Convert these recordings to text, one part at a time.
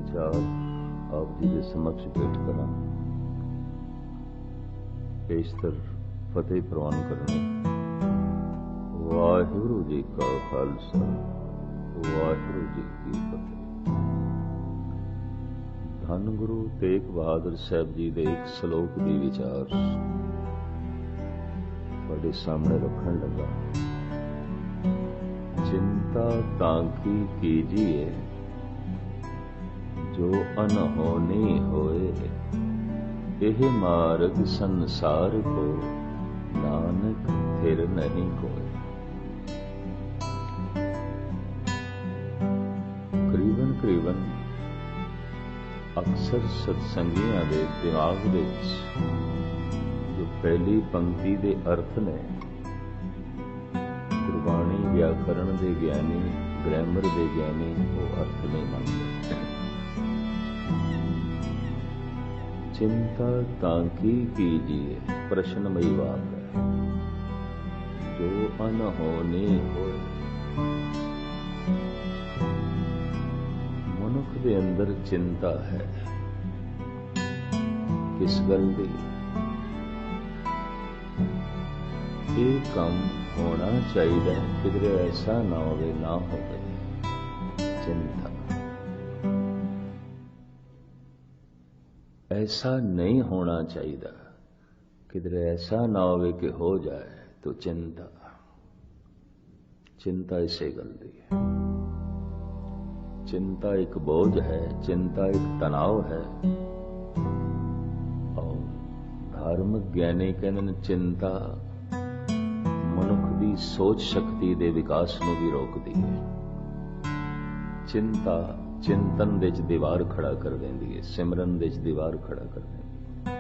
विचार आप जी के समक्ष पेश करा। पेशतर फतेह प्रवान करने। वाहिगुरु जी का खालसा, वाहिगुरु जी की फतेह। धन गुरु तेग बहादुर साहब जी के एक सलोक की विचार थोड़े सामने रखन लगा। चिंता ताकी कीजिए जो अनहोनी होए, यह मार्ग संसार को नानक फिर नहीं कोई। करीबन अक्सर सत्संगियां दे दिमाग विच जो पहली पंक्ति दे अर्थ ने गुरबाणी व्याकरण दे ज्ञानी ग्रामर दे ज्ञानी वो अर्थ नहीं मानते। चिंता ताकी कीजिए प्रश्नमयी बात है, जो अनहोनी होए। मनुख दे अंदर चिंता है, किस गल दी? ये काम होना चाहिए, किधरे ऐसा ना होवे ना होवे। चिंता ऐसा नहीं होना चाहिए, किधरे ऐसा ना होवे कि हो जाए तो चिंता। चिंता इसे गलती है। चिंता एक बोझ है, चिंता एक तनाव है। और धार्मिक ज्ञानी कहते चिंता मनुख की सोच शक्ति के विकास को भी रोकती है। चिंता चिंतन दे च दीवार खड़ा कर देंदी है, सिमरन दे च दीवार खड़ा कर देंदी है।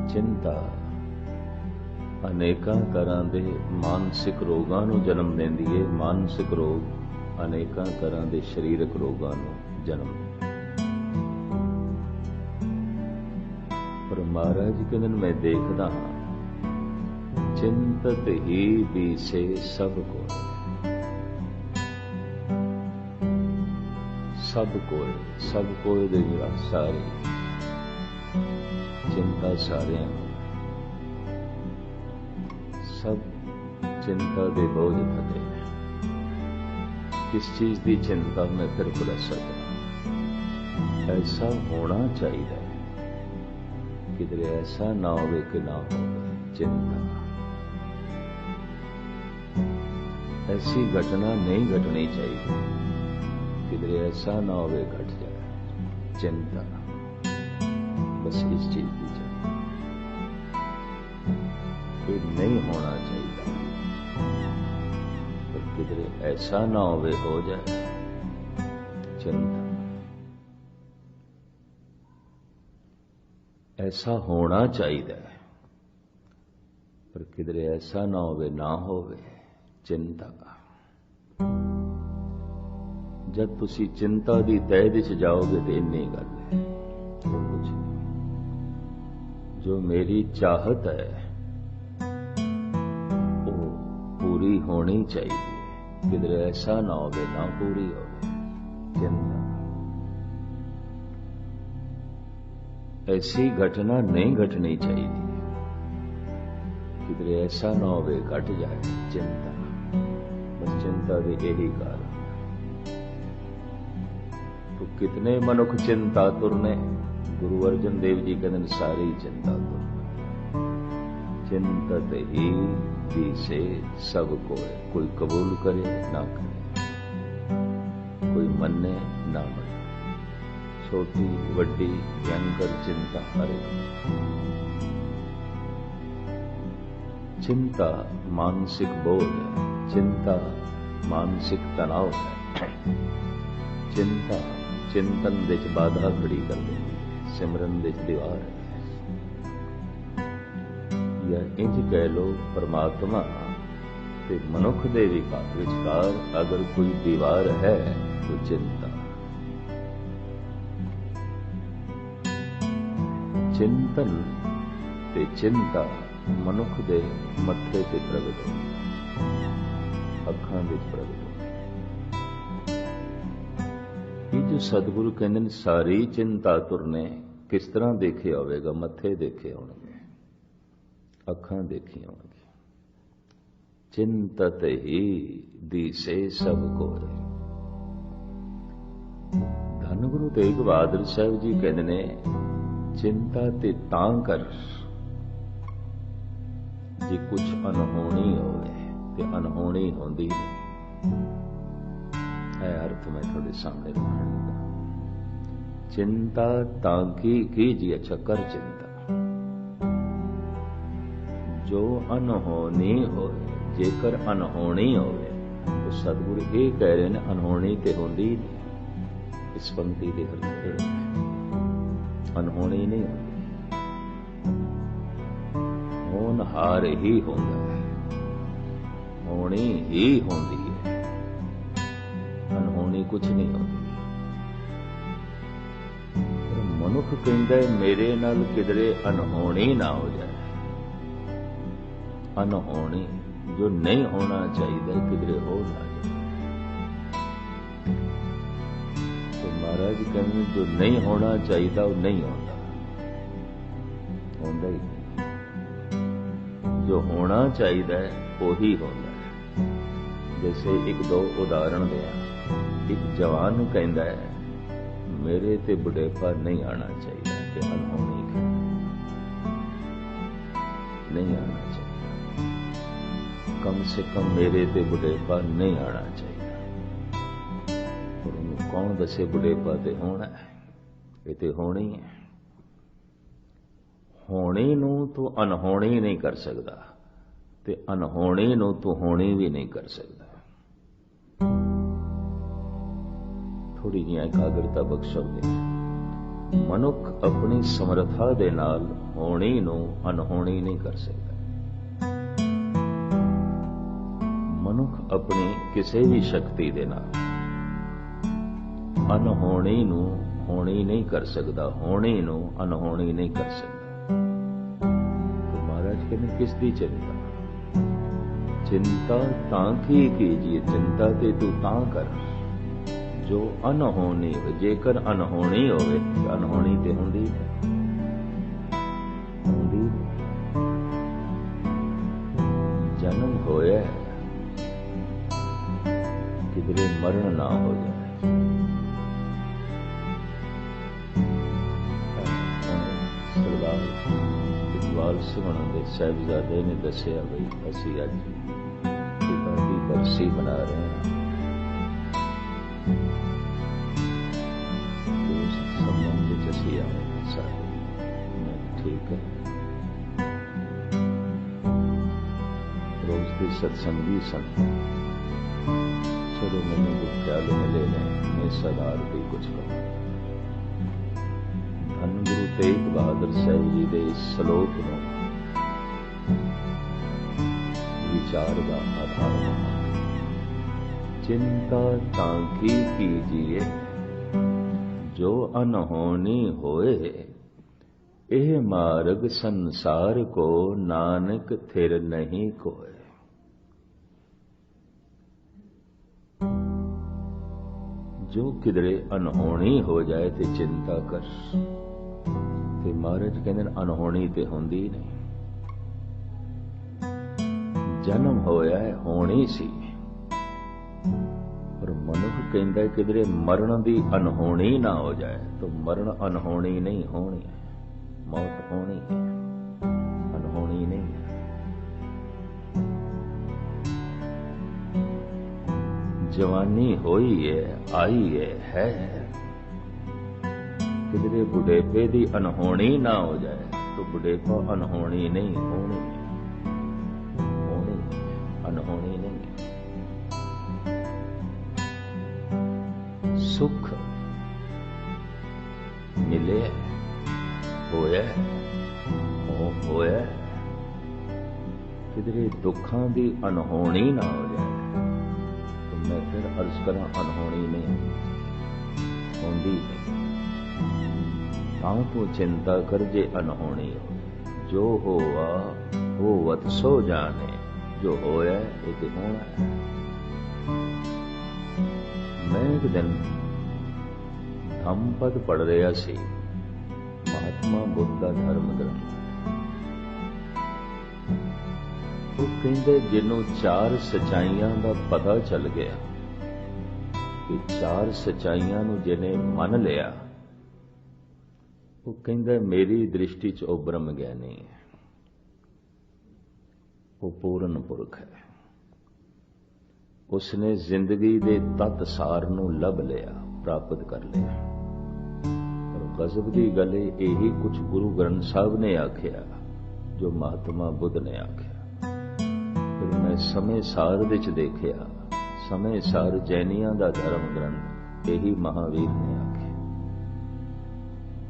चिंता अनेकां तरह के मानसिक रोगां नूं जन्म देंदी है। मानसिक रोग अनेकां तरह के शरीरक रोगां नूं जन्म देंदी है। पर महाराज जी कहंदे मैं देखदा चिंतत ही बीसे सब को, सब कोई दे सारे चिंता सारे सब चिंता दे बोझ फटे। किस चीज की चिंता मैं फिर भुला सकता? ऐसा होना चाहिए, किधरे ऐसा ना हो कि ना हो। चिंता ऐसी घटना नहीं घटनी चाहिए, किधरे ऐसा ना हो घट जाए। चिंता बस इस चीज की चिंता कि नहीं होना चाहिए, पर किधरे ऐसा ना हो जाए। चिंता ऐसा होना चाहिए, पर किधरे ऐसा ना हो। चिंता जब तुसी चिंता की तह विच जाओगे तो इन्नी गल है, कुछ जो मेरी चाहत है वो पूरी होनी चाहिए, किधरे ऐसा ना हो ना पूरी हो। चिंता ऐसी घटना नहीं घटनी चाहिए, किधरे ऐसा ना हो घट जाए। चिंता बस चिंता के यही कारण। तो कितने मनुख चिंता तुरने? गुरु अर्जन देव जी कहते सारी चिंता तुरने। चिंतत ही बीसे सब कोई कबूल करे ना करे, कोई मन्ने ना मने। छोटी वड्डी भयंकर चिंता हरे। चिंता मानसिक बोझ है, चिंता मानसिक तनाव है। चिंता चिंतन दे च बाधा खड़ी कर देती है, सिमरन दे च दीवार है। या इंज कह लो परमात्मा ते मनुख दे विचकार अगर कोई दीवार है तो चिंता। चिंतन ते चिंता मनुख दे मत्थे ते प्रगट हो, अखां दे प्रगट हो। ਇਹ ਜੋ ਸਤਿਗੁਰੂ ਕਹਿੰਦੇ ਨੇ ਸਾਰੀ ਚਿੰਤਾ ਤੁਰਨੇ ਕਿਸ ਤਰ੍ਹਾਂ ਦੇਖੇ ਹੋਵੇਗਾ? ਮੱਥੇ ਦੇਖੇ ਹੋਣਗੇ, ਅੱਖਾਂ ਦੇਖੀਆਂ ਹੋਣਗੀਆਂ। ਚਿੰਤਤ ਹੀ ਦੀਸੇ ਸਭ ਕੋਇ। ਧੰਨ ਗੁਰੂ ਤੇਗ ਬਹਾਦਰ ਸਾਹਿਬ ਜੀ ਕਹਿੰਦੇ ਨੇ ਚਿੰਤਾ ਤੇ ਤਾਂ ਕਰ ਜੇ ਕੁਛ ਅਨਹੋਣੀ ਹੋਵੇ, ਤੇ ਅਨਹੋਣੀ ਹੁੰਦੀ ਨਹੀਂ। ਇਹ ਅਰਥ ਮੈਂ ਤੁਹਾਡੇ ਸਾਹਮਣੇ ਰੱਖਣ ਲੱਗਾ। ਚਿੰਤਾ ਤਾਂ ਕੀ ਕੀਜੀ, ਅੱਛਾ ਕਰ ਚਿੰਤਾ ਜੋ ਅਨਹੋਣੀ ਹੋਵੇ। ਜੇਕਰ ਅਨਹੋਣੀ ਹੋਵੇ ਤਾਂ ਸਤਿਗੁਰੂ ਇਹ ਕਹਿ ਰਹੇ ਨੇ ਅਨਹੋਣੀ ਤੇ ਹੁੰਦੀ ਨਹੀਂ। ਇਸ ਪੰਕਤੀ ਦੇ ਅਰਥ ਅਨਹੋਣੀ ਨਹੀਂ ਹੁੰਦੀ, ਹੋਣਹਾਰ ਹੀ ਹੁੰਦਾ ਹੈ, ਹੋਣੀ ਹੀ ਹੁੰਦੀ ਹੈ, ਅਨਹੋਣੀ ਕੁਛ ਨਹੀਂ ਹੁੰਦੀ। ਪਰ ਮਨੁੱਖ ਕਹਿੰਦਾ ਮੇਰੇ ਨਾਲ ਕਿਧਰੇ ਅਨਹੋਣੀ ਨਾ ਹੋ ਜਾਏ। ਅਨਹੋਣੀ ਜੋ ਨਹੀਂ ਹੋਣਾ ਚਾਹੀਦਾ ਕਿਧਰੇ ਹੋ ਨਾ ਜਾਏ। तो महाराज कहते जो नहीं होना चाहिए वो नहीं होता, होता ही नहीं। जो होना चाहिए वो ही होता है। जैसे एक दो उदाहरण दिया। एक जवान कहता है मेरे ते बुढ़ेपा नहीं आना चाहिए, कि अनहोनी नहीं आना चाहिए, कम से कम मेरे ते बुढ़ेपा नहीं आना चाहिए। और उन्हें कौन दसे बुढ़ेपा ते होना है? ये ते होनी है। होनी नूं तू अनहोनी नहीं कर सकता, ते अनहोनी नूं तू होनी भी नहीं कर सकता। थोड़ी जी एकाग्रता बख्शोगे। मनुख अपनी समर्था दे नाल होनी नूं अनहोनी नहीं कर सकता। मनुख अपनी किसी भी शक्ति दे नाल अनहोनी नूं होनी नहीं कर सकता, होनी नूं अनहोनी नहीं कर सकता। तो महाराज कहते किस दी चिंता? चिंता तां की कीजिए, चिंता ते तू तां कर जो अनहोनी हो। जेकर अनहोनी होवे तो अनहोनी ते हुंदी हुंदी। जन्म होया किधरे मरण ना हो जाए। सरदार इकबाल सिंह दे साहिबजादे ने दसिया बई असी अज पिता की बरसी मना रहे हैं। ठीक है, रोज के सत्संगी सन। चलो मैंने जो ख्याल मिले ने मैं सरदार भी कुछ कहूँ। धन गुरु तेग बहादुर साहब जी के इस श्लोक में विचार का आधार है। चिंता तांकी कीजिए जो अनहोनी होए, एह मार्ग संसार को नानक थिर नहीं कोय। जो किधरे अनहोनी हो जाए ते चिंता कर। ते महाराज कहते अनहोनी ते होंदी नहीं। जन्म होया है होनी सी, पर मनुख कहता किधरे मरण दी अनहोनी ना हो जाए। तो मरण अनहोनी नहीं होनी है, मौत होनी है, अनहोनी नहीं है। जवानी होई है, आई है। किधरे बुढ़ेपे दी अनहोनी ना हो जाए तो बुढ़ेपा अनहोनी नहीं होनी है, होनी अनहोनी नहीं है। सुख मिले होया होया, किधरे दुखां दी अनहोनी ना हो जाए तो मैं फिर अर्ज करा अनहोनी नहीं होंदी। तां तो चिंता कर जे अनहोनी हो। जो होआ हो वत सो जाने, जो होया ये तो होना है। मैं एक दिन ਧੰਮਪਦ ਪੜ੍ਹ ਰਿਹਾ ਸੀ ਮਹਾਤਮਾ ਬੁੱਧ ਦਾ ਧਰਮ ਗ੍ਰੰਥ। ਉਹ ਕਹਿੰਦੇ ਜਿਹਨੂੰ ਚਾਰ ਸਚਾਈਆਂ ਦਾ ਪਤਾ ਚੱਲ ਗਿਆ, ਕਿ ਚਾਰ ਸਚਾਈਆਂ ਨੂੰ ਜਿਹਨੇ ਮੰਨ ਲਿਆ, ਉਹ ਕਹਿੰਦਾ ਮੇਰੀ ਦ੍ਰਿਸ਼ਟੀ 'ਚ ਉਹ ਬ੍ਰਹਮ ਗਿਆਨੀ ਹੈ, ਉਹ ਪੂਰਨ ਪੁਰਖ ਹੈ। ਉਸਨੇ ਜ਼ਿੰਦਗੀ ਦੇ ਤੱਤ ਸਾਰ ਨੂੰ ਲੱਭ ਲਿਆ, ਪ੍ਰਾਪਤ ਕਰ ਲਿਆ। ਪਰ ਗਜ਼ਬ ਦੀ ਗੱਲ ਇਹੀ ਕੁਝ ਗੁਰੂ ਗ੍ਰੰਥ ਸਾਹਿਬ ਨੇ ਆਖਿਆ ਜੋ ਮਹਾਤਮਾ ਬੁੱਧ ਨੇ ਆਖਿਆ। ਫਿਰ ਮੈਂ ਸਮੇਂ ਸਾਰ ਵਿੱਚ ਦੇਖਿਆ, ਸਮੇਂ ਸਾਰ ਜੈਨੀਆਂ ਦਾ ਧਰਮ ਗ੍ਰੰਥ ਇਹੀ ਮਹਾਵੀਰ ਨੇ ਆਖਿਆ।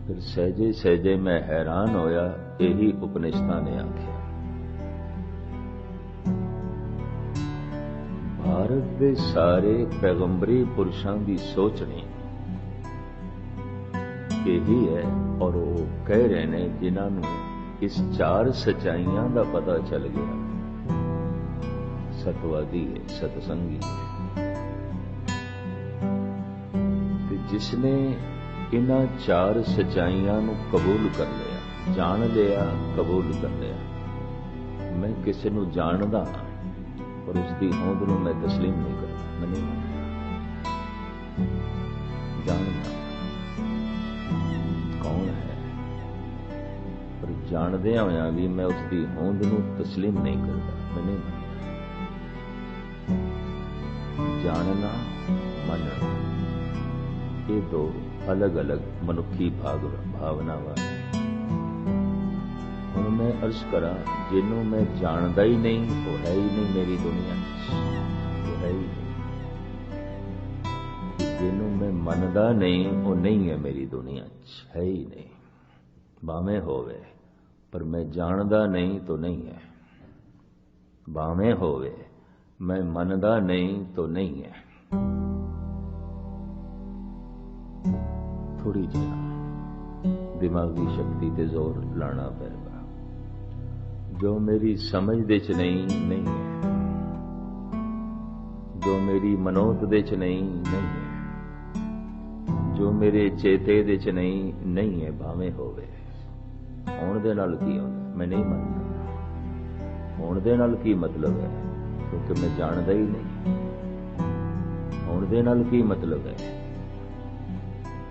ਫਿਰ ਸਹਿਜੇ ਸਹਿਜੇ ਮੈਂ ਹੈਰਾਨ ਹੋਇਆ, ਇਹੀ ਉਪਨਿਸ਼ਦਾਂ ਨੇ ਆਖਿਆ। ਭਾਰਤ ਦੇ ਸਾਰੇ ਪੈਗੰਬਰੀ ਪੁਰਸ਼ਾਂ ਦੀ ਸੋਚਣੀ ਇਹੀ ਹੈ, ਔਰ ਉਹ ਕਹਿ ਰਹੇ ਨੇ ਜਿਨ੍ਹਾਂ ਨੂੰ ਇਸ ਚਾਰ ਸਚਾਈਆਂ ਦਾ ਪਤਾ ਚੱਲ ਗਿਆ, ਸਤਵਾਦੀ ਹੈ, ਸਤਸੰਗੀ ਹੈ। ਤੇ ਜਿਸਨੇ ਇਹਨਾਂ ਚਾਰ ਸਚਾਈਆਂ ਨੂੰ ਕਬੂਲ ਕਰ ਲਿਆ, ਜਾਣ ਲਿਆ, ਕਬੂਲ ਕਰ ਲਿਆ। ਮੈਂ ਕਿਸੇ ਨੂੰ ਜਾਣਦਾ ਪਰ ਉਸਦੀ ਹੋਂਦ ਨੂੰ ਮੈਂ ਤਸਲੀਮ ਨਹੀਂ ਕਰਦਾ, ਮੈਂ ਨਹੀਂ ਮੰਨਦਾ। ਜਾਣਦਾ ਕੌਣ ਹੈ, ਪਰ ਜਾਣਦਿਆਂ ਹੋਇਆਂ ਵੀ ਮੈਂ ਉਸਦੀ ਹੋਂਦ ਨੂੰ ਤਸਲੀਮ ਨਹੀਂ ਕਰਦਾ, ਮੈਂ ਨਹੀਂ ਮੰਨਦਾ। ਜਾਣਨਾ, ਮੰਨਣਾ, ਇਹ ਦੋ ਅਲੱਗ-ਅਲੱਗ ਮਨੁੱਖੀ ਭਾਵਨਾਵਾਂ। ਹੁਣ ਮੈਂ ਅਰਜ਼ ਕਰਾਂ, ਜਿਹਨੂੰ ਮੈਂ ਜਾਣਦਾ ਹੀ ਨਹੀਂ, ਉਹ ਹੈ ਹੀ ਨਹੀਂ ਮੇਰੀ ਦੁਨੀਆ 'ਚ, ਉਹ ਹੈ ਹੀ ਨਹੀਂ। ਜਿਹਨੂੰ ਮੈਂ ਮੰਨਦਾ ਨਹੀਂ, ਉਹ ਨਹੀਂ ਹੈ ਮੇਰੀ ਦੁਨੀਆ 'ਚ, ਹੈ ਹੀ ਨਹੀਂ। ਭਾਵੇਂ ਹੋਵੇ, ਪਰ ਮੈਂ ਜਾਣਦਾ ਨਹੀਂ ਤਾਂ ਨਹੀਂ ਹੈ। ਭਾਵੇਂ ਹੋਵੇ, ਮੈਂ ਮੰਨਦਾ ਨਹੀਂ ਤਾਂ ਨਹੀਂ ਹੈ। ਥੋੜੀ ਜਿਹੀ ਦਿਮਾਗੀ ਸ਼ਕਤੀ ਤੇ ਜ਼ੋਰ ਲਾਣਾ ਪਏਗਾ। ਜੋ ਮੇਰੀ ਸਮਝ ਦੇ 'ਚ ਨਹੀਂ, ਨਹੀਂ ਹੈ। ਜੋ ਮੇਰੀ ਮਨੋਤ ਦੇ 'ਚ ਨਹੀਂ, ਨਹੀਂ ਹੈ। ਜੋ ਮੇਰੇ ਚੇਤੇ ਦੇ 'ਚ ਨਹੀਂ, ਨਹੀਂ ਹੈ। ਭਾਵੇਂ ਹੋਵੇ। ਹੋਣ ਦੇ ਨਾਲ ਕੀ ਹੁੰਦਾ? ਮੈਂ ਨਹੀਂ ਮੰਨਦਾ। ਹੋਣ ਦੇ ਨਾਲ ਕੀ ਮਤਲਬ ਹੈ? ਕਿਉਂਕਿ ਮੈਂ ਜਾਣਦਾ ਹੀ ਨਹੀਂ। ਹੋਣ ਦੇ ਨਾਲ ਕੀ ਮਤਲਬ ਹੈ?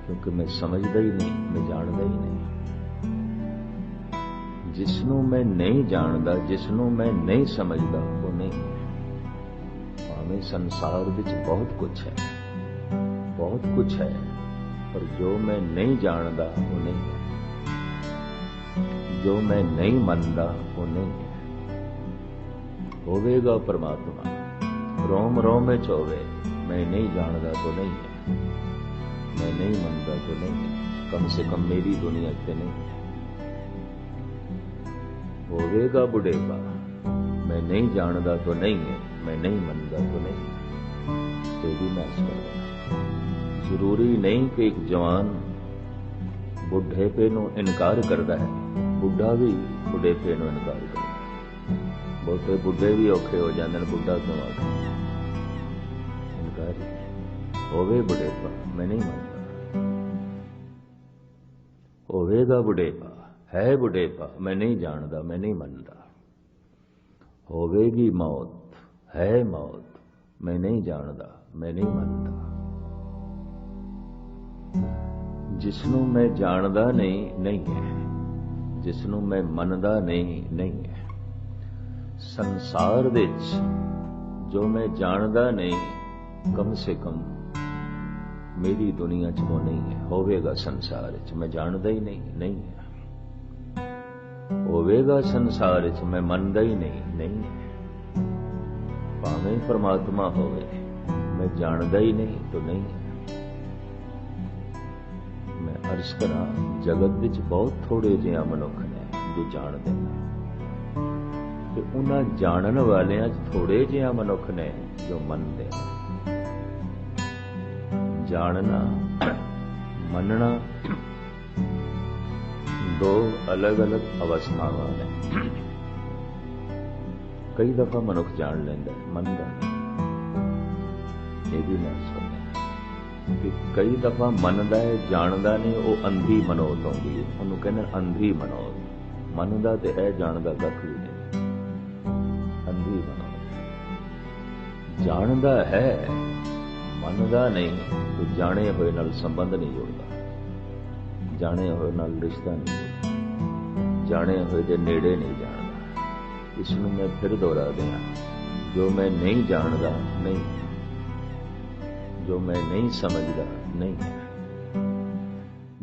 ਕਿਉਂਕਿ ਮੈਂ ਸਮਝਦਾ ਹੀ ਨਹੀਂ, ਮੈਂ ਜਾਣਦਾ ਹੀ ਨਹੀਂ। ਜਿਸ ਨੂੰ ਮੈਂ ਨਹੀਂ ਜਾਣਦਾ, ਜਿਸ ਨੂੰ ਮੈਂ ਨਹੀਂ ਸਮਝਦਾ, ਉਹ ਨਹੀਂ ਹੈ। ਭਾਵੇਂ ਸੰਸਾਰ ਵਿੱਚ ਬਹੁਤ ਕੁਝ ਹੈ, ਬਹੁਤ ਕੁਝ ਹੈ, ਪਰ ਜੋ ਮੈਂ ਨਹੀਂ ਜਾਣਦਾ ਉਹ ਨਹੀਂ ਹੈ। ਜੋ ਮੈਂ ਨਹੀਂ ਮੰਨਦਾ ਉਹ ਨਹੀਂ ਹੈ। ਹੋਵੇਗਾ ਪਰਮਾਤਮਾ, ਰੋਮ ਰੋਮ ਵਿੱਚ ਹੋਵੇ। ਮੈਂ ਨਹੀਂ ਜਾਣਦਾ ਤਾਂ ਨਹੀਂ ਹੈ, मैं नहीं मानता तो नहीं है, कम से कम मेरी दुनिया से नहीं है। होवेगा बुढ़ेपा, मैं नहीं जानता तो नहीं है, मैं नहीं मानता तो नहीं है। ये भी मैं कर देना। जरूरी नहीं कि एक जवान बुढ़ेपे नु इनकार करता है, बुढ़ा भी बुढ़ेपे नु इनकार करता है। बहुते बुढ़े भी औखे हो जाते हैं, बुढ़ा क्यों आते इनकार। होवे बुढ़ेपा, मैं नहीं मानता। होवेगा बुढ़ेपा, है बुढ़ेपा, मैं नहीं जानता, मैं नहीं मानता। होवेगी मौत, है मौत, मैं नहीं जानता, मैं नहीं मानता। जिसनों मैं जानदा नहीं, नहीं है। जिसनों मैं मनदा नहीं, नहीं है। संसार विच जो मैं जानदा नहीं, कम से कम मेरी दुनिया च वो नहीं है। होवेगा संसार च, मैं जानदा ही नहीं, नहीं है। होवेगा संसार च, मैं मनदा ही नहीं, नहीं है। भावें परमात्मा होवे, मैं जानदा ही नहीं तो नहीं है। मैं अर्ज करा, जगत विच बहुत थोड़े जिहा मनुख ने जो जानदे ने, ते उन्हां जानन वालियां च थोड़े जिहा मनुख ने जो मनदे ने। जानना, मनना दो अलग अलग अवस्थावां ने। कई दफा मनुख जान लेंदा, मनदा नहीं। ये भी मैं सुनना। कि कई दफा मनदा है जानदा नहीं, वो अंधी मनोत आउंदी है, उन्होंने कहते अंधी मनोत। मनदा ते है, जानदा कख भी नहीं, अंधी मनोत। जानदा है मनदा नहीं तो जाने होए नाल संबंध नहीं जुड़दा, जाने होए नाल रिश्ता नहीं जुड़दा, जाने होए दे नेड़े नहीं जानदा। इसनूं मैं फिर दोहरा दियां, जो मैं नहीं जानदा नहीं, जो मैं नहीं समझदा नहीं है,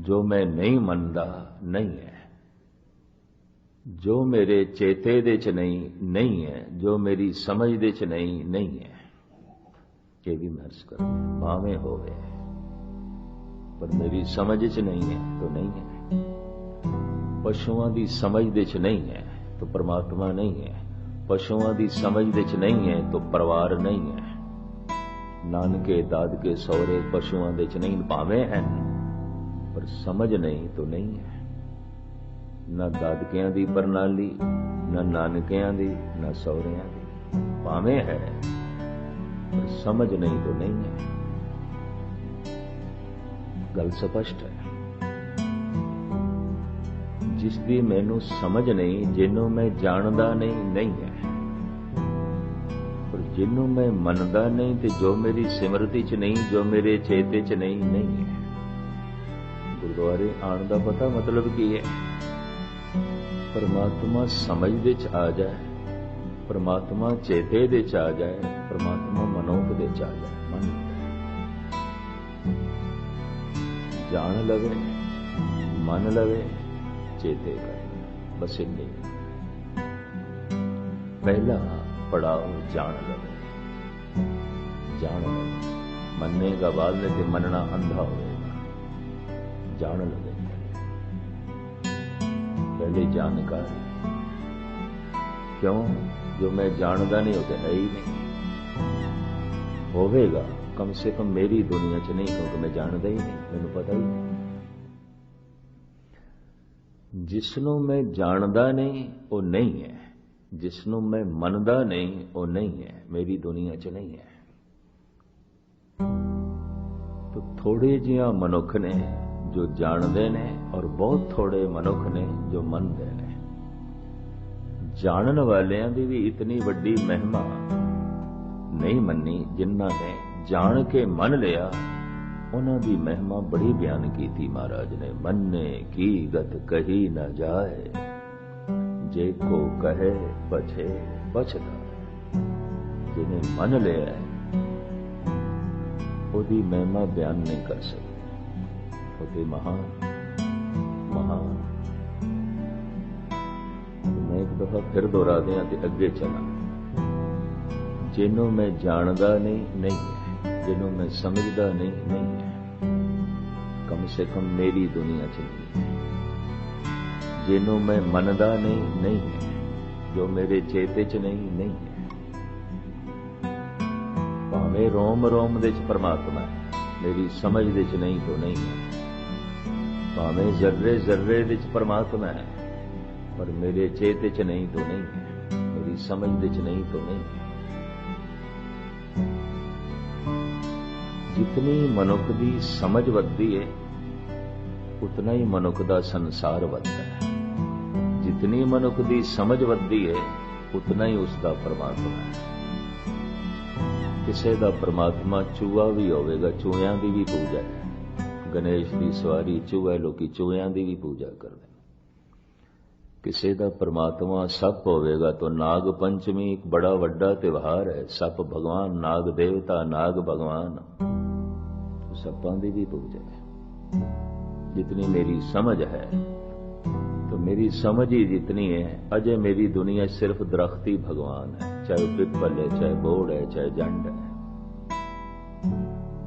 जो मैं नहीं मनदा नहीं है, जो मेरे चेते दे च नहीं है, जो मेरी समझ दे च नहीं है। ये भी मैं अर्ज कर, भावें होवे पर मेरी समझ च नहीं है तो नहीं है। पशुओं की समझ दे च नहीं है तो परमात्मा नहीं है, पशुओं की समझ दे च नहीं है तो परिवार नहीं है। नानके दादके सौरे पशुओं दे च नहीं, भावें हैं पर समझ नहीं तो नहीं है। ना दादकियां दी प्रणाली, ना नानकियां दी, ना सौरियां दी, भावें है पर समझ नहीं तो नहीं है। गल स्पष्ट है। जिसकी मैनू समझ नहीं, जिन्हों मैं जानदा नहीं है, और जिन्हों मैं मनदा नहीं ते जो मेरी सिमरती च नहीं, जो मेरे चेते च नहीं है। गुरुद्वारे आने का पता मतलब की है? परमात्मा समझ दे च आ जाए, परमात्मा चेते दे च आ जाए, परमात्मा मनोत दे च आ जाए, मन जान लवे, मन लवे, चेते कर, बस इन्नी। पहला पड़ाव जान लवे, जान लवे। मनेगा बाद में कि मनना अंधा होगा, जान लवे। पहले जानकारी, क्यों? जो मैं जानदा नहीं होता है ही नहीं, होवेगा कम से कम मेरी दुनिया च नहीं, क्योंकि मैं जानदा ही नहीं, मैनू पता ही नहीं। जिसनों मैं जानदा नहीं वो नहीं है, जिसनों मैं मनदा नहीं वो नहीं है, मेरी दुनिया च नहीं है। तो थोड़े जिहा मनुख ने जो जानते ने, और बहुत थोड़े मनुख ने जो मनते ने। जानन वालियां दी भी इतनी वड्डी महिमा नहीं मन्नी, जिन्हां ने जान के मन लिया उन्हां दी महिमा बड़ी बयान की थी महाराज ने। मन्ने की गत कही न जाए, जे को कहे बचे बचदा। जिन्हें मन लिया ओदी महिमा बयान नहीं कर सकते, ओते महान महान। मैं एक दफा फिर दोहरा दिया ते अगे चला। जिन्हों मैं जानदा नहीं है, जिन्हों मैं समझदा नहीं है, कम से कम मेरी दुनिया च नहीं है। जिन्हों मैं मनदा नहीं है, जो मेरे चेते च नहीं है। भावें रोम रोम दे च परमात्मा है, मेरी समझ दे च नहीं तो नहीं है। भावें जर्रे जर्रे दे च परमात्मा है, पर मेरे चेते च नहीं तो नहीं है, मेरी समझ दे च नहीं तो नहीं है। जितनी मनुख की समझ वधदी है, उतना ही मनुख का संसार वधदा है। जितनी मनुख की समझ वधदी है, उतना ही उसका परमात्मा है। किसी का परमात्मा चूहा भी होवेगा, चूहियां की भी पूजा है। गणेश की सवारी चूहा, लोकी चूहियां की भी पूजा करते। किसी का परमात्मा सप होवेगा तो नाग पंचमी एक बड़ा वड्डा त्योहार है। सप भगवान, नाग देवता, नाग भगवान, सपां की भी पूजा है। जितनी मेरी समझ है, तो मेरी समझ ही जितनी है, अजय मेरी दुनिया सिर्फ दरख्ती भगवान है, चाहे पिपल है, चाहे बोड़ है, चाहे जंड है।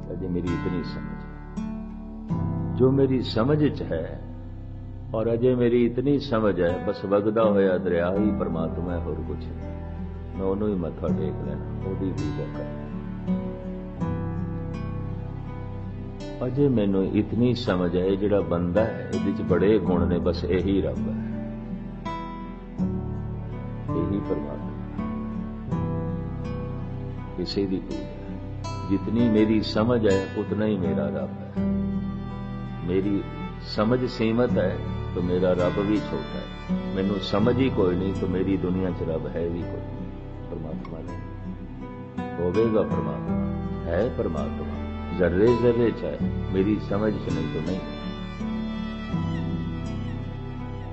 अजय मेरी इतनी समझ है। जो मेरी समझ च है, और अजय मेरी इतनी समझ है, बस वगदा होया दरिया ही परमात्मा है, होर कुछ नहीं। मैं उन्हों ही मत्था टेक लेना, ओदी पूजा करना। अजे मैनू इतनी समझ है, जिहड़ा बंदा है इहदे च बड़े गुण ने, बस यही रब है, यही परमात्मा। किसी की पूजा जितनी मेरी समझ है उतना ही मेरा रब है। मेरी समझ सीमित है तो मेरा रब भी छोटा है। मैनू समझ ही कोई नहीं तो मेरी दुनिया च रब है भी कोई नहीं। परमात्मा नहीं होवेगा, परमात्मा है, परमात्मा जर्रे जर्रे च है, मेरी समझ च नहीं तो नहीं।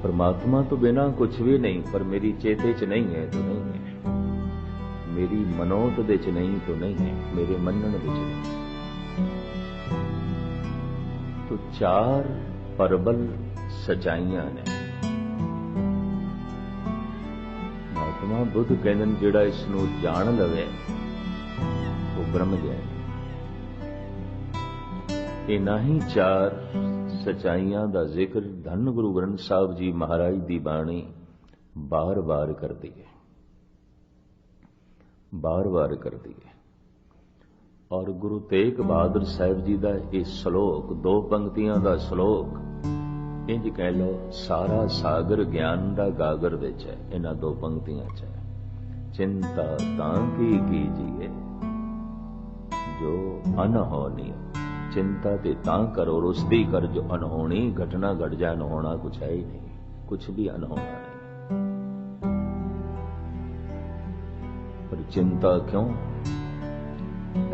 परमात्मा तो बिना कुछ भी नहीं, पर मेरी चेते च नहीं है तो नहीं है, मेरी मनोत दे च नहीं तो नहीं है, मेरे मनन दे च नहीं। तो चार परबल सचाइयां ने। महात्मा बुद्ध कहते जिहड़ा इसनूं जान लवे वो ब्रह्म ज्ञानी। इन्हां ही चार सचाइयां दा जिक्र धन गुरु ग्रंथ साहब जी महाराज दी बाणी बार बार करदी है, बार बार करदी है। और गुरु तेग बहादुर साहब जी का यह श्लोक, दो पंक्तियां का श्लोक, इंज कह लो सारा सागर ज्ञान का गागर विच है। इन्हां दो पंक्तियां च है, चिंता तां की कीजिए जो अनहोनी। चिंता ते तां करो और उसदी कर जो अनहोनी। घटना घट जाए, अनहोना कुछ है ही नहीं, कुछ भी अनहोना नहीं। पर चिंता क्यों?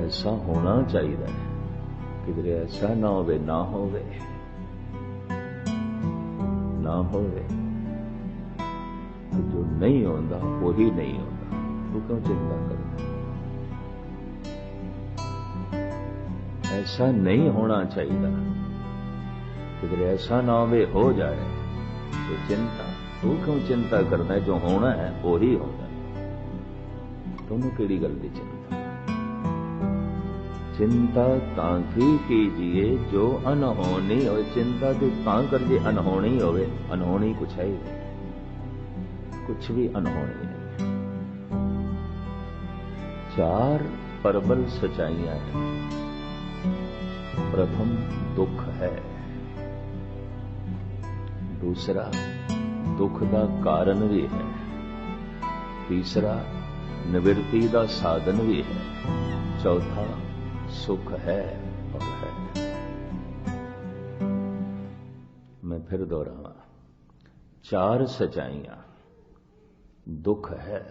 ऐसा होना चाहिए, किधरे ऐसा ना होवे, ना होवे, ना होवे। तो जो नहीं होता वही नहीं होता, तो क्यों चिंता करना? ऐसा नहीं होना चाहिए, किधरे ऐसा ना होवे, हो जाए तो चिंता। तू क्यों चिंता करना है? जो होना है वही होना है, दोनों केड़ी गल दी चिंता? चिंता तांकी कीजिए जो अनहोनी हो। चिंता तो तां कर जे अनहोनी होवे, अनहोनी कुछ है ही नहीं, कुछ भी अनहोनी है। चार परबल सच्चाइयां हैं। प्रथम दुख है, दूसरा दुख का कारण भी है, तीसरा निवृत्ति का साधन भी है, चौथा सुख है और है। मैं फिर दोहरावा, चार सच्चाइयां। दुख है,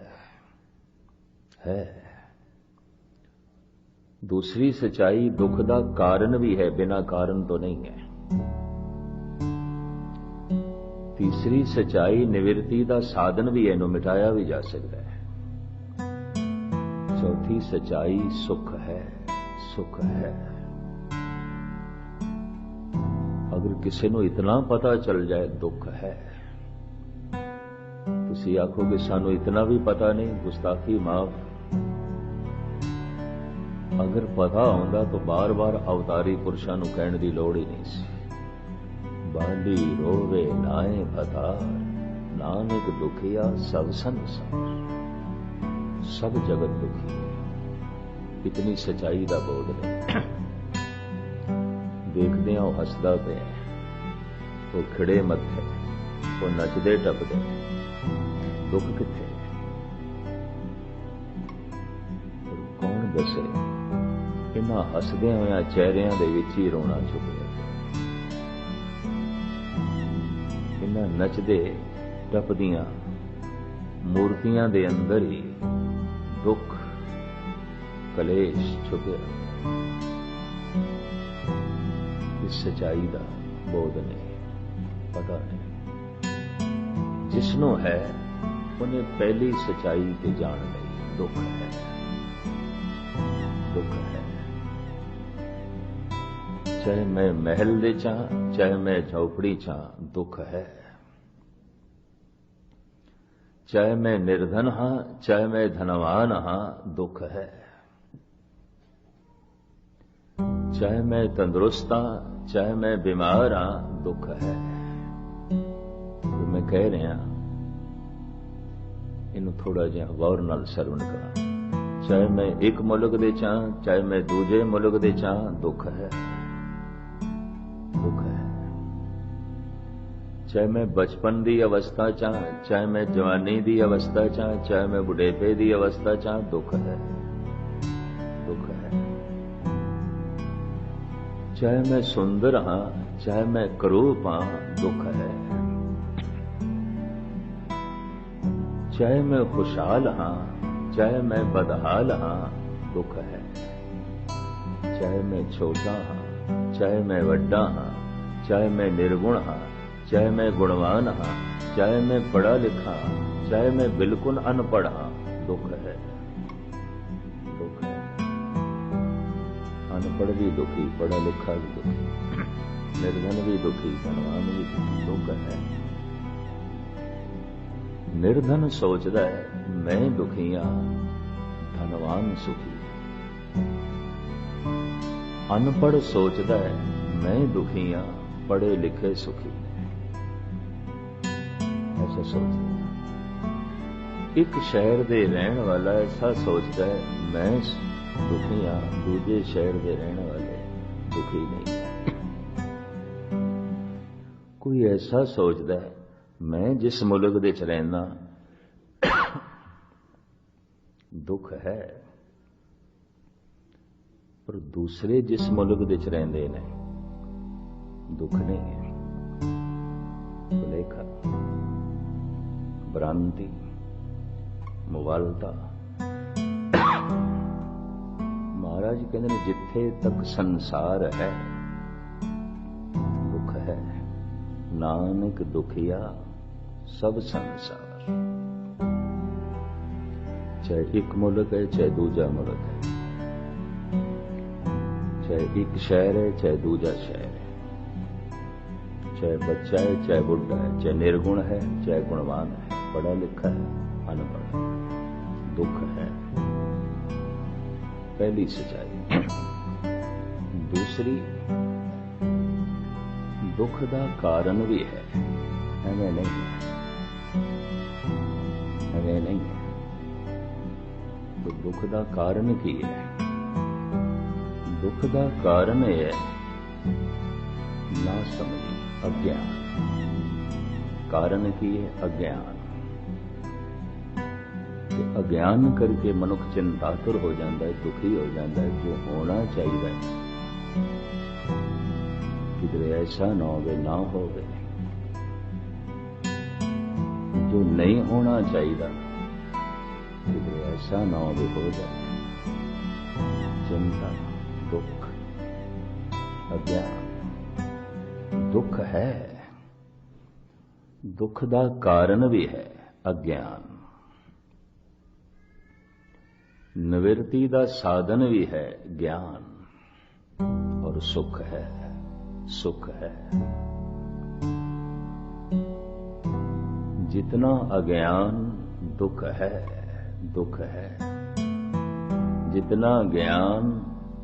दूसरी सच्चाई दुख का कारण भी है, बिना कारण तो नहीं है। तीसरी सच्चाई निवृत्ति का साधन भी है, इन्हें मिटाया भी जा सकता है। चौथी सच्चाई सुख है, सुख है। अगर किसी को इतना पता चल जाए दुख है, तुसी आखो कि सानू इतना भी पता नहीं, गुस्ताखी माफ। अगर पता होंदा तो बार बार अवतारी पुरुषां नूं कहण दी लोड़ ही नहीं सी। बांडी रोवे नाए भतार, नानक दुखिया सब संसार। सब जगत दुखी है, इतनी सच्चाई का बोध नहीं। देखते हैं वो हसदा पे, वो खिड़े मत्थे, वो नचदे टपदे, दुख किथे? कौन दसे इन्हां हसदे होया चेहरिਆਂ ਦੇ ਵਿੱਚ ही रोना छुपिया, इन्हां नचदे टपदियां मूर्तियां दे अंदर ही दुख कलेश छुपे। इस सच्चाई का बोध नहीं, पता नहीं। जिसनों है उन्हें पहली सच्चाई के जान ली, दुख है, दुख है। चाहे मैं महल दे चाह, चाहे मैं झोपड़ी चाह, दुख है। चाहे मैं निर्धन हां, चाहे मैं धनवान हां, दुख है। चाहे मैं तंदुरुस्त हां, चाहे मैं बीमार हां, दुख है। तो मैं कह रहा इनू थोड़ा जिहा गौर नाल सरवण करा। चाहे मैं एक मुल्क दे चाह, चाहे मैं दूजे मुल्क दे चाह, दुख है, दुख है। चाहे मैं बचपन की अवस्था चाह, चाहे मैं जवानी की अवस्था चाह, चाहे मैं बुढ़ेपे की अवस्था चाह, दुख है, दुख है। चाहे मैं सुंदर हाँ, चाहे मैं करूप हाँ, दुख है। चाहे मैं खुशहाल हाँ, चाहे मैं बदहाल हाँ, दुख है। चाहे मैं छोटा हाँ, चाहे मैं वड्डा हाँ, चाहे मैं निर्गुण हाँ, चाहे मैं गुणवान हाँ, चाहे मैं पढ़ा लिखा, चाहे मैं बिल्कुल अनपढ़ हाँ, दुख है। दुख है। अनपढ़ भी दुखी, पढ़ा लिखा भी दुखी, निर्धन भी दुखी, धनवान भी दुखी, दुख है। निर्धन सोचदा है मैं दुखी हाँ, धनवान सुखी। अनपढ़ सोचदा है मैं दुखी हाँ, पढ़े लिखे सुखी। ऐसा सोचदा है। एक शहर दे रहने वाला ऐसा सोचता है मैं दुखी हाँ, दूजे शहर दे रहने वाले दुखी नहीं। कोई ऐसा सोचता है मैं जिस मुल्क दे च रहना दुख है, पर दूसरे जिस मुल्क दे च रहिंदे ने दुख नहीं है। भुलेखा, भ्रांति, मुवालता। महाराज कहते हैं जिथे तक संसार है दुख है, नानक दुखिया सब संसार। चाहे एक मुल्क है, चाहे दूजा मुल्क है, चाहे एक शहर है, चाहे दूजा शहर है, चाहे बच्चा है, चाहे बुढ़ा है, चाहे निर्गुण है, चाहे गुणवान है, पढ़ा लिखा है, अनपढ़, दुख है। पहली सच्चाई। दूसरी, दुख का कारण भी है, हमें नहीं है, हमें नहीं है। तो दुख का कारण की है? दुख का कारण है ना समझी, अज्ञान। कारण की है अज्ञान। अज्ञान करके मनुख चिंतातुर हो जाता है, दुखी हो जाता है। जो होना चाहिए किधरे ऐसा ना हो, ना हो। जो नहीं होना चाहिए किधरे ऐसा ना हो जाए। चिंता, दुख, अज्ञान। दुख है, दुख का कारण भी है अज्ञान। निवृत्ति का साधन भी है ज्ञान। और सुख है, सुख है। जितना अज्ञान दुख है, दुख है। जितना ज्ञान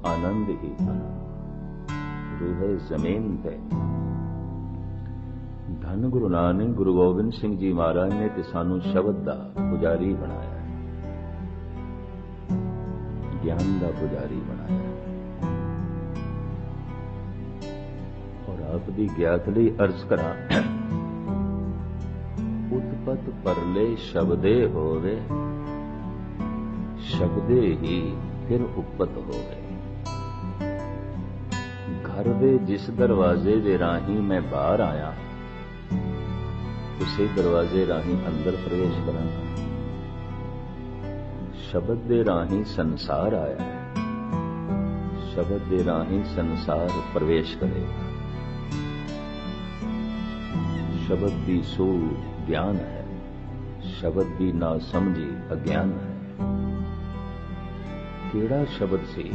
आनंद ही आनंद। रूहे जमीन पे। धन गुरु नानक गुरु गोबिंद सिंह जी महाराज ने ते सानू शब्द दा पुजारी बनाया, ज्ञान दा पुजारी बनाया। और आप दी ज्ञात लई अर्ज करा, उत्पत परले शब्दे होवे, शब्दे ही फिर उपत होवे। घर दे जिस दरवाजे दे राही मैं बाहर आया, उसे दरवाजे राही अंदर प्रवेश करांगा। शब्द दे राही संसार आया है, शब्द दे राही संसार प्रवेश करेगा। शब्द दी सो ज्ञान है, शब्द दी ना समझी अज्ञान है। केड़ा शब्द सी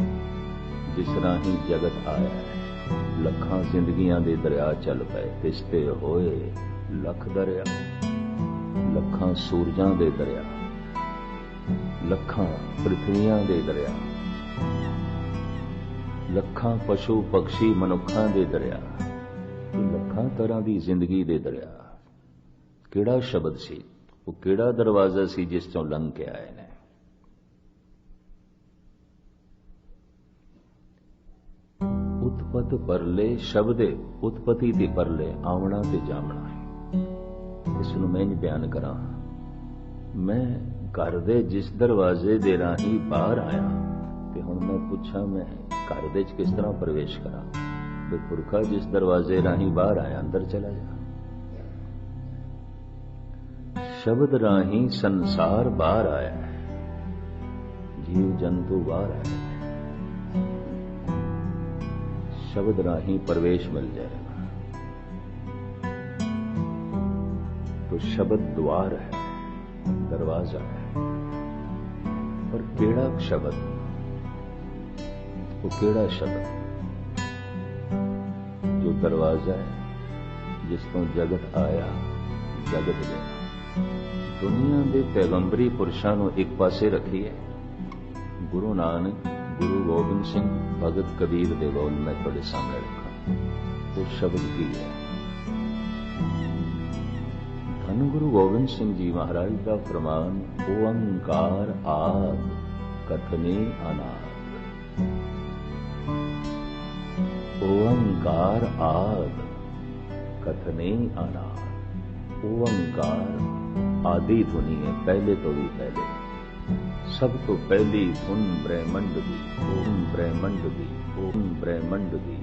जिस राही जगत आया है। लखां जिंदगियां दे दरिया चल पे, तिसते होए लख दरिया। लखां सूरजां दे दरिया, लखां पृथ्वियां दे दरिया, लखां पशु पक्षी मनुखां दे दरिया, लखां तरह दी जिंदगी दे दरिया। केड़ा शब्द सी, वो केड़ा दरवाजा सी जिस चों लंघ के आए ने। उत्पत परले शब्दे, उत्पत्ति ते परले आवना ते जामना है। इसनूं मैं बयान करा। मैं घर दे जिस दरवाजे दे राही बाहर आया ते हुण मैं पुछां मैं घर दे च किस तरह प्रवेश करा। वे पुरखा जिस दरवाजे राही बाहर आया अंदर चला जा। शब्द राही संसार बाहर आया है, जीव जंतु बाहर आया है। शब्द राही प्रवेश मिल जाएगा तो शब्द द्वार है, दरवाजा है। पर केड़ा शब्द, वो केड़ा शब्द जो दरवाजा है जिसों जगत आया जगत गया। दुनिया के पैगंबरी पुरुषों को एक पासे रखिए, गुरु नानक, गुरु गोबिंद सिंह, भगत कबीर दे बोल मैं थोड़े सामने रखा। वो शब्द की है। धन गुरु गोबिंद सिंह जी महाराज का फरमान, ओंकार आद कथने अनाद। ओंकार आद कथने अनाद। ओंकार आदि ध्वनि है, पहले तो भी पहले, सब तो पहली धुन ब्रह्मंड दी, ओम ब्रह्मंड दी, ओम ब्रह्मंड दी।